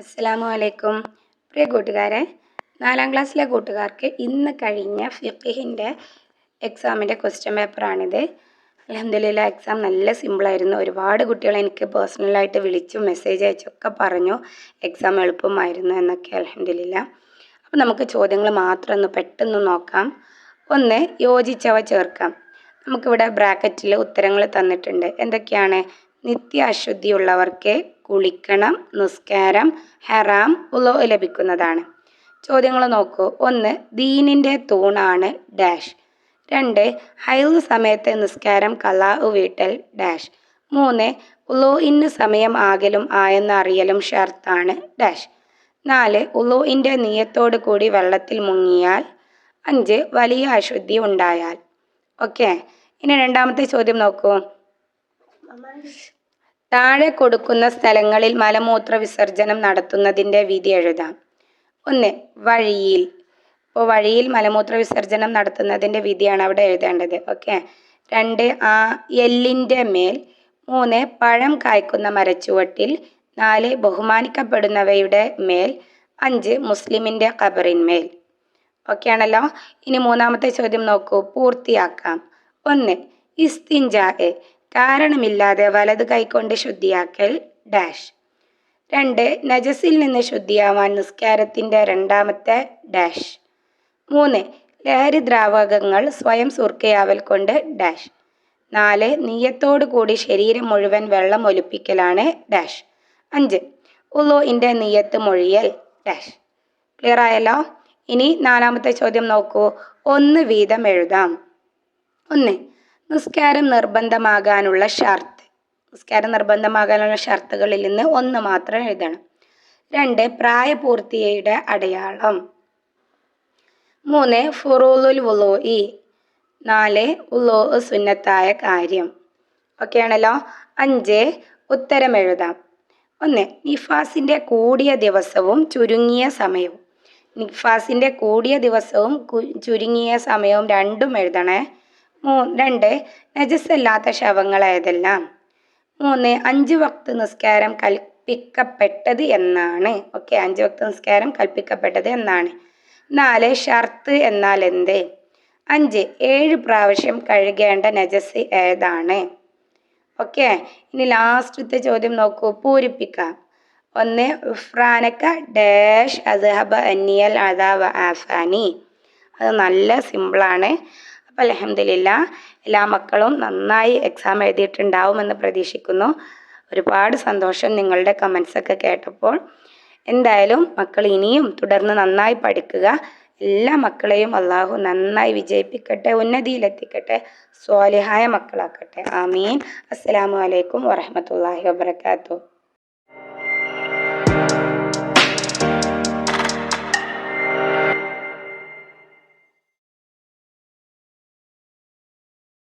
അസ്സലാമു അലൈക്കും. പ്രിയ കൂട്ടുകാരെ, 4ാം ക്ലാസ്സിലെ കൂട്ടുകാർക്ക് ഇന്ന് കഴിഞ്ഞ ഫിഖിൻ്റെ എക്സാമിൻ്റെ ക്വസ്റ്റ്യൻ പേപ്പറാണിത്. അൽഹംദുലില്ലാ, എക്സാം നല്ല സിമ്പിളായിരുന്നു. ഒരുപാട് കുട്ടികൾ എനിക്ക് പേഴ്സണലായിട്ട് വിളിച്ചും മെസ്സേജ് അയച്ചൊക്കെ പറഞ്ഞു എക്സാം എളുപ്പമായിരുന്നു എന്നൊക്കെ. അൽഹംദുലില്ലാ. അപ്പോൾ നമുക്ക് ചോദ്യങ്ങൾ മാത്രം ഒന്ന് പെട്ടെന്ന് നോക്കാം. ഒന്ന്, യോജിച്ചവ ചേർക്കാം. നമുക്കിവിടെ ബ്രാക്കറ്റിൽ ഉത്തരങ്ങൾ തന്നിട്ടുണ്ട്. എന്തൊക്കെയാണ്? നിത്യ അശുദ്ധിയുള്ളവർക്ക് കുളിക്കണം, നിസ്കാരം, ഹറാം, ഉളു ലഭിക്കുന്നതാണ്. ചോദ്യങ്ങൾ നോക്കൂ. 1, ദീനിൻ്റെ തൂണാണ് ഡാഷ്. 2, ഹൈദ് സമയത്ത് നിസ്കാരം ഖലാ വീട്ടൽ ഡാഷ്. 3, ഉളുഇന് സമയം ആകലും ആയെന്ന് അറിയലും ഷർത്താണ് ഡാഷ്. 4, ഉളുഇൻ്റെ നിയത്തോടു കൂടി വെള്ളത്തിൽ മുങ്ങിയാൽ. 5, വലിയ അശുദ്ധി ഉണ്ടായാൽ. ഓക്കെ, ഇനി രണ്ടാമത്തെ ചോദ്യം നോക്കൂ. താഴെ കൊടുക്കുന്ന സ്ഥലങ്ങളിൽ മലമൂത്ര വിസർജനം നടത്തുന്നതിൻ്റെ വിധി എഴുതാം. 1, വഴിയിൽ. അപ്പോൾ വഴിയിൽ മലമൂത്ര വിസർജനം നടത്തുന്നതിൻ്റെ വിധിയാണ് അവിടെ എഴുതേണ്ടത്. ഓക്കെ. 2, എല്ലിൻ്റെ മേൽ. 3, പഴം കായ്ക്കുന്ന മരച്ചുവട്ടിൽ. 4, ബഹുമാനിക്കപ്പെടുന്നവയുടെ മേൽ. 5, മുസ്ലിമിൻ്റെ ഖബറിന്മേൽ. ഓക്കെ ആണല്ലോ. ഇനി മൂന്നാമത്തെ ചോദ്യം നോക്കൂ, പൂർത്തിയാക്കാം. 1, ഇസ്തിൻജാ, കാരണമില്ലാതെ വലത് കൈകൊണ്ട് ശുദ്ധിയാക്കൽ ഡാഷ്. 2, നജസിൽ നിന്ന് ശുദ്ധിയാവാൻ നിസ്കാരത്തിൻ്റെ രണ്ടാമത്തെ ഡാഷ്. 3, ലഹരി ദ്രാവകങ്ങൾ സ്വയം സുർക്കയാവൽ കൊണ്ട് ഡാഷ്. 4, നിയ്യത്തോടു കൂടി ശരീരം മുഴുവൻ വെള്ളം ഒലിപ്പിക്കലാണ് ഡാഷ്. 5, ഉളുഇൻ്റെ നിയ്യത്ത് മൊഴിയൽ ഡാഷ്. ക്ലിയർ ആയല്ലോ. ഇനി നാലാമത്തെ ചോദ്യം നോക്കൂ. 1 വീതം എഴുതാം. 1, നിസ്കാരം നിർബന്ധമാകാനുള്ള ഷർത്ത്. നിസ്കാരം നിർബന്ധമാകാനുള്ള ഷർത്തുകളിൽ നിന്ന് 1 മാത്രം എഴുതണം. 2, പ്രായപൂർത്തിയുടെ അടയാളം. 3, ഫുറൂലുൽ വുളൂഇ. 4, ഉളൂ സുന്നത്തായ കാര്യം. ഓക്കെ ആണല്ലോ. 5, ഉത്തരം എഴുതാം. 1, നിഫാസിൻ്റെ കൂടിയ ദിവസവും ചുരുങ്ങിയ സമയവും. നിഫാസിൻ്റെ കൂടിയ ദിവസവും ചുരുങ്ങിയ സമയവും രണ്ടും എഴുതണേ. 2, നജസല്ലാത്ത ശവങ്ങൾ ഏതെല്ലാം. 3, 5 വക്ത് നിസ്കാരം കൽപ്പിക്കപ്പെട്ടത് എന്നാണ്. ഓക്കെ, 5 വക്ത് നിസ്കാരം കൽപ്പിക്കപ്പെട്ടത് എന്നാണ്. 4, ഷർത്ത് എന്നാൽ എന്ത്. 5, 7 പ്രാവശ്യം കഴുകേണ്ട നജസ് ഏതാണ്. ഓക്കെ, ഇനി ലാസ്റ്റത്തെ ചോദ്യം നോക്കൂ, പൂരിപ്പിക്കാം. 1, ഉഫ്രാനക്ക ഡാഷ് അസ്ഹബ അന്നിയൽ അദാവ ആഫാനി. അത് നല്ല സിമ്പിളാണ്. അപ്പോൾ അൽഹംദുലില്ലാ, എല്ലാ മക്കളും നന്നായി എക്സാം എഴുതിയിട്ടുണ്ടാവുമെന്ന് പ്രതീക്ഷിക്കുന്നു. ഒരുപാട് സന്തോഷം നിങ്ങളുടെ കമൻസൊക്കെ കേട്ടപ്പോൾ. എന്തായാലും മക്കൾ ഇനിയും തുടർന്ന് നന്നായി പഠിക്കുക. എല്ലാ മക്കളെയും അള്ളാഹു നന്നായി വിജയിപ്പിക്കട്ടെ, ഉന്നതിയിലെത്തിക്കട്ടെ, സ്വാലിഹായ മക്കളാക്കട്ടെ. ആമീൻ. അസ്സലാമു അലൈക്കും വറഹ്മത്തുള്ളാഹി വബറകാതുഹു.